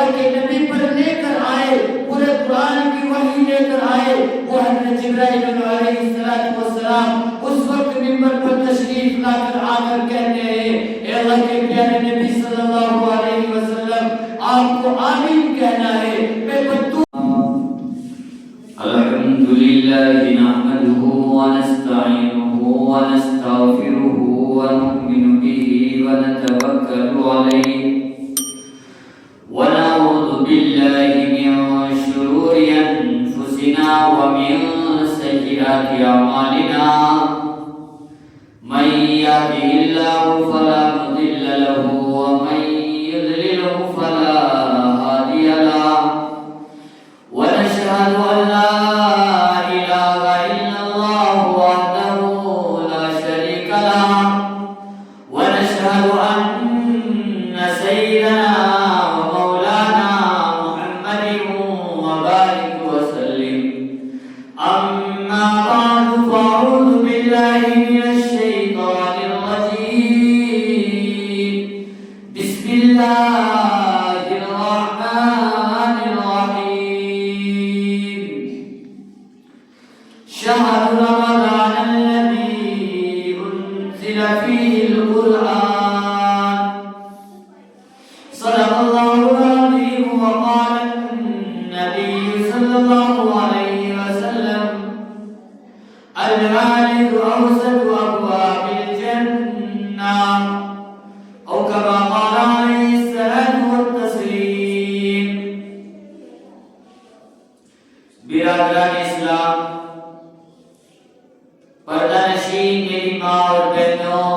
اللہ کے نبی پر لے کر آئے، پورے قرآن کی وحی لے کر آئے، وہ حضرت جبرائیل علیہ السلام اس وقت منبر پر تشریف لا کر آ کر کہتے ہیں اے اللہ کے پیارے نبی صلی اللہ علیہ وسلم آپ کو آمین کہنا ہے۔ الحمدللہ نحمده ونستعینه ونستغفره ونؤمن به ونتوکل علیہ ونعوذ باللہ من شرور انفسنا ومن سیئات اعمالنا من یهده اللہ فلا مضل له ومن یضلله فلا هادی له ونشهد ان لا برادران اسلام، پردہ نشین میری ماں اور بہنوں،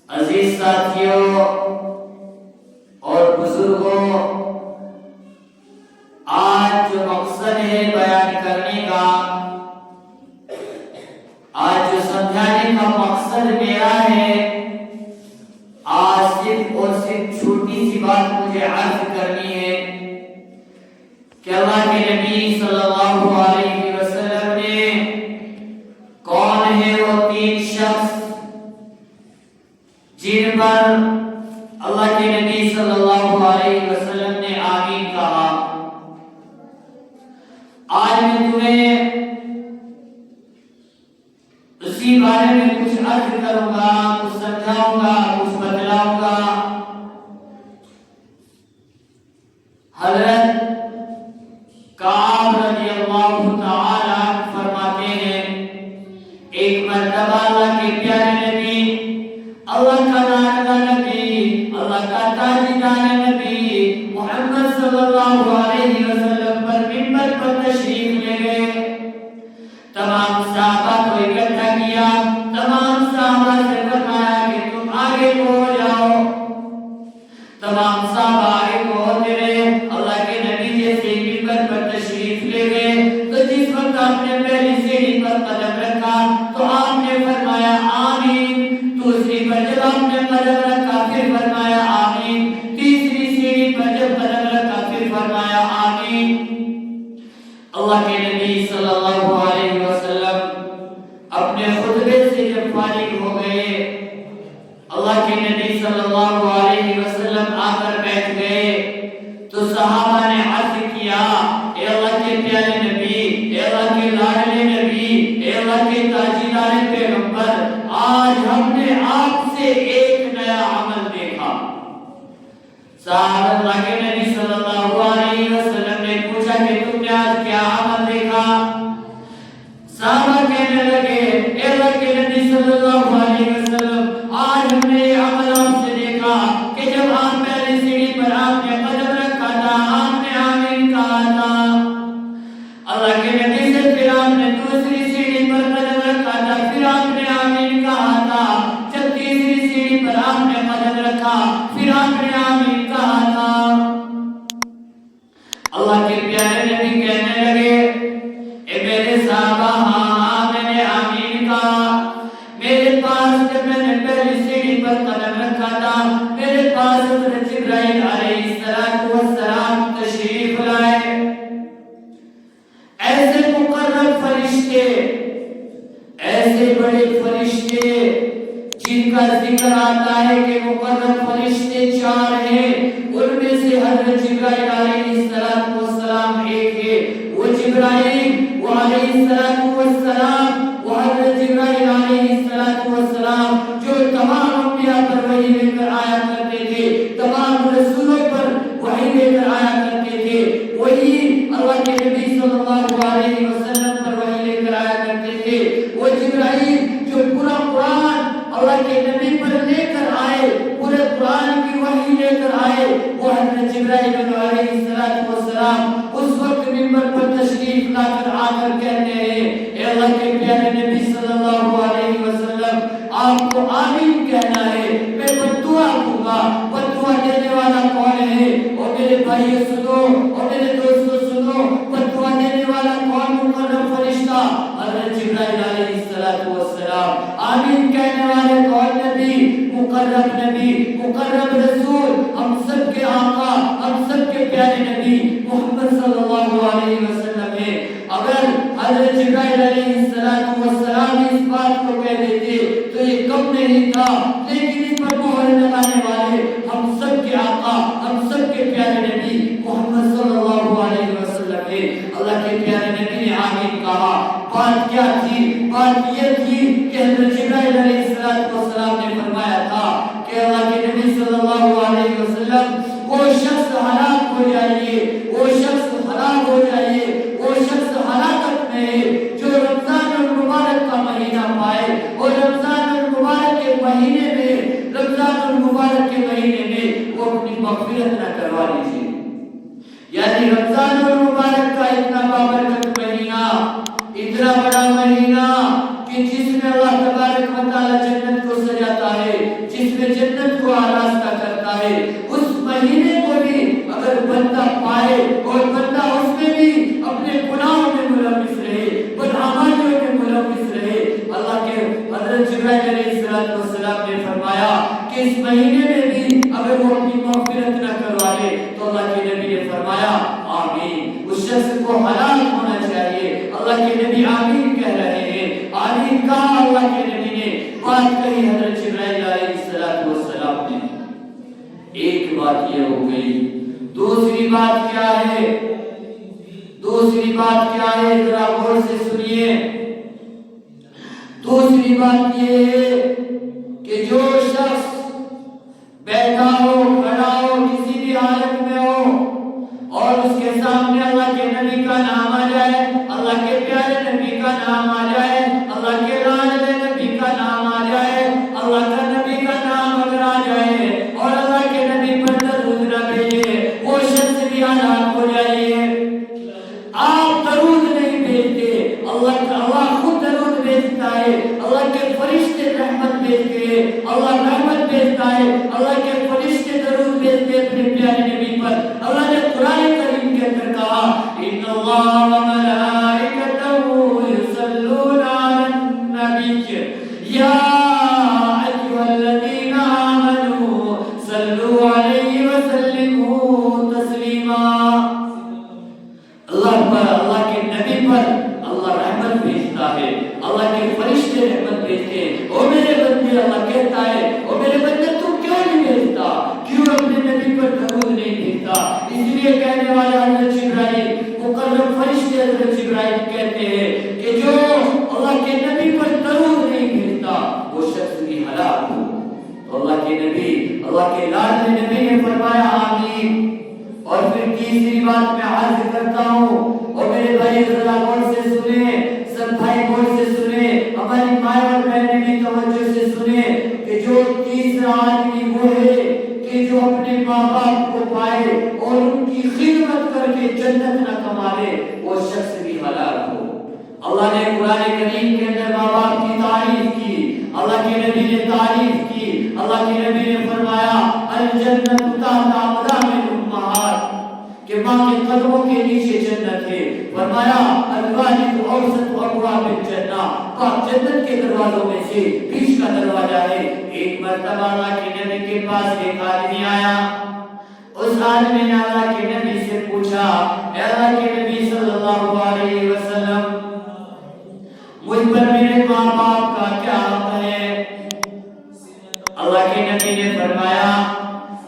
عزیز ساتھیوں اور بزرگوں، آج جو مقصد ہے بیان کرنے کا، آج جو سمجھانے کا مقصد میرا ہے، آج صرف اور صرف چھوٹی سی بات مجھے عرض کرنی ہے کہ اللہ کے نبی صلی اللہ علیہ وسلم نے کون ہے وہ تین شخص جن پر اللہ کے نبی صلی اللہ علیہ وسلم نے آمین کہا۔ آج میں تمہیں اسی بارے میں کچھ عرض کروں گا، کچھ سمجھاؤں گا، کچھ بتلاؤں گا۔ حضرت کعب رضی اللہ تعالی عنہ فرماتے ہیں ایک مرتبہ اللہ کے پیارے نبی، اللہ کا نازلہ نبی، اللہ کا تاجدار نبی محمد صلی اللہ علیہ وسلم پر منبر پر تشریف لے گئے۔ تمام صحابہ کو اکٹھا کیا، تمام صحابہ سے فرمایا کہ تم آگے ہو جاؤ۔ تمام صحابہ آگے کو ہوتے رہے۔ اللہ کے نبی جیسے منبر پر تشریف لے گئے تو جس وقت آپ نے پہلی سیڑھی پر قدم رکھا تو آپ نے فرمایا آمین، دوسری پر جب آپ نے قدم رکھا پھر فرمایا آمین، تیسری سیڑھی پر جب قدم رکھا پھر فرمایا آمین۔ اللہ کے نبی صلی اللہ علیہ وسلم اپنے خطبے سے جب فارغ ہو گئے، اللہ کے نبی صلی اللہ علیہ وسلم آ کر بیٹھ گئے تو صحابہ نے عرض کیا اے اللہ کے پیارے نبی، اے اللہ کے لاڈلے نبی، اے اللہ کے تاجدار پیغمبر، آج ہم نے آپ سے ایک نیا عمل دیکھا۔ صحابہ اللہ کے نبی صلی اللہ علیہ وسلم نے پوچھا کہ تم نے آج کیا عمل دیکھا؟ صحابہ کہنے لگے اے اللہ کے نبی صلی اللہ علیہ وسلم آج ہم نے یہ عمل آپ سے دیکھا کہ جب آپ پہلی سیڑھی پر آپ نے قدم رکھا تھا آپ نے آمین کہا تھا، اللہ کے نبی سے پھر آپ نے دوسری سیڑھی پر قدم رکھا تھا پھر آپ نے آمین کہا تھا، جب تیسری سیڑھی پر آپ نے قدم رکھا پھر آپ نے آمین کہا تھا۔ اللہ کے پیارے نبی کہنے لگے اے میرے صحابہ ہاں میں نے آمین کہا، میرے پاس جب میں نے پہلی سیڑھی پر قدم رکھا تھا میرے پاس حضرت جبرائیل علیہ السلام تشریف لائے، ایسے مقرب فرشتے، ایسے بڑے فرشتے جن کا ذکر آتا ہے کہ مقرب فرشتے چار ہیں، ان ان میں سے حضرت جبرائیل علیہ السلام ایک ہے. وہ جبرائیل وہ علیہ السلام وہ حضرت جبرائیل علیہ السلام جو تمام انبیاء پر وحی لے کر آیا کرتے تھے, تمام رسولوں پر وحی لے کر آیا کرتے تھے, وہی اللہ کے نبی صلی اللہ علیہ وسلم پر وحی لے کر آیا کرتے تھے. وہ جبرائیل جو پورا قرآن اللہ کے نبی پر لے کر آئے, پورے قرآن کی وحی لے کر آئے, وہ حضرت جبرائیل علیہ السلام اس وقت منبر پر تشریف لا کر آ کر کہتے ہیں, اے اللہ کے پیارے نبی صلی اللہ علیہ وسلم, آپ کو آمین کہنا ہے, میں بددعا دوں گا. بددعا دینے والا کون ہے؟ اور میرے بھائیو سنو, اور میرے دوستو سنو, بددعا دینے والا کون؟ مقرب فرشتہ حضرت جبرائیل علیہ السلام. آمین کہنے والے کون؟ نبی, مقرب رسول, ہم سب کے آقا, ہم سب کے پیارے نبی محمد صلی اللہ علیہ وسلم ہے. اگر حضرت جبرائیل علیہ السلام اس بات کو کہہ دیتے تو یہ کم نہیں تھا, لیکن اس پر مہر لگانے والے ہم سب کے آقا, ہم سب کے پیارے نبی محمد صلی اللہ علیہ وسلم ہے. اللہ کے پیارے نبی نے آمین کہا. بات کیا تھی؟ بات یہ تھی کہ حضرت جبرائیل علیہ السلام نے فرمایا تھا کہ اللہ کے نبی صلی اللہ علیہ وسلم, وہ شخص ہلاک ہو جائیے, وہ شخص ہلاک ہو جائیے, وہ شخص ہلاکت میں ہے جو رمضان المبارک کا مہینہ پائے, اور رمضان المبارک کے مہینے میں, رمضان المبارک کے مہینے میں وہ اپنی مغفرت نہ کروا لیجیے. یعنی رمضان المبارک کا اتنا بابرکت مہینہ, اتنا بڑا مہینہ کہ جس میں اللہ تبارک و تعالی جنت کو سجاتا ہے, جس میں جنت کو آراستہ کرتا ہے, اس مہینے کو بھی اگر بندہ پائے اور بندہ اس میں بھی اپنے گناہوں میں ملوث رہے, بدعمالیوں میں ملوث رہے, اللہ کے حضرت جبرائیل علیہ السلام نے فرمایا کہ اس مہینے میں بھی اگر وہ اپنی مغفرت نہ کروا لے تو اللہ کے نبی نے فرمایا آمین, اس شخص کو حلال ہونا چاہیے. اللہ کے نبی آمین کہہ رہے ہیں. آمین کہا اللہ کے نبی نے, بات کہی حضرت جبرائیل علیہ السلام نے. ایک بات یہ ہو گئی. دوسری بات کیا ہے؟ دوسری بات کیا ہے؟ ذرا غور سے سنیے. دوسری بات یہ ہے کہ جو شخص بیٹھا ہو, کھڑا ہو, کسی بھی حالت میں ہو, اور اس کے سامنے اللہ کے نبی کا نام آ جائے, اللہ کے پیارے نبی کا نام آ جائے, اللہ کے لاڈلے نبی کا نام آ جائے, اللہ کا نبی کا نام اگر آ جائے اور اللہ کے نبی پر درود نہ بھیجے, وہ شخص بھی ہلاک ہو جائیے. آپ درود نہیں بھیجتے, اللہ خود درود بھیجتا ہے, اللہ کے فرشتے رحمت بھیجتے ہیں, اللہ رحمت بھیجتا ہے, اللہ کے فرشتے درود بھیجتے اپنے پیارے نبی پر. اللہ نے قرآن کریم کے اندر کہا ان اللہ و ملائکتہ یصلون علی النبی یا ایھا الذین آمنوا صلوا علیہ وسلموا تسلیما. اللہ پر, اللہ کے نبی پر اللہ رحمت بھیجتا ہے, اللہ کے فرشتے رحمت بھیجتے ہیں. او میرے بندے, اللہ کہتا ہے, او میرے بندے تم کیوں نہیں بھیجتا, کیوں اپنے نبی پر درود نہیں بھیجتا؟ اس لیے کہنے والا حضرت جبرائیل, مقرب فرشتے حضرت جبرائیل کہتے ہیں کہ جو اللہ کے نبی پر درود نہیں بھیجتا وہ شخص بھی ہلاک ہو. تو اللہ کے نبی, اللہ کے لاڈلے نبی نے فرمایا آمین. اور پھر تیسری بات میں عرض کرتا ہوں, اور میرے بھائی ذرا غور سے سنیں, سب بھائی غور سے سنیں, ہماری مائیں اور بہنیں بھی توجہ سے سنیں کہ جو تیسرا آدمی وہ ہے کہ جو اپنے ماں باپ کو پائے اور ان کی خدمت کر کے جنت نہ کما لے, وہ شخص بھی ہلاک ہو. اللہ نے قرآن کریم کے اندر ماں باپ کی تعریف کی, اللہ کے نبی نے تعریف کی. اللہ کے نبی نے فرمایا الجنت تحت اقدام الامہات, کہ ماں کے قدموں کے نیچے جنت ہے. فرمایا الوالد اوسط ابواب الجنہ, پاک جنت کے دروازوں میں سے بیچ کا دروازہ ہے. ایک مرتبہ اللہ کے نبی کے پاس ایک آدمی آیا. اس آدمی نے اللہ کے نبی سے پوچھا, اے اللہ کے نبی صلی اللہ علیہ وسلم, مجھ پر میرے ماں باپ کا کیا حق ہے؟ اللہ کے نبی نے فرمایا,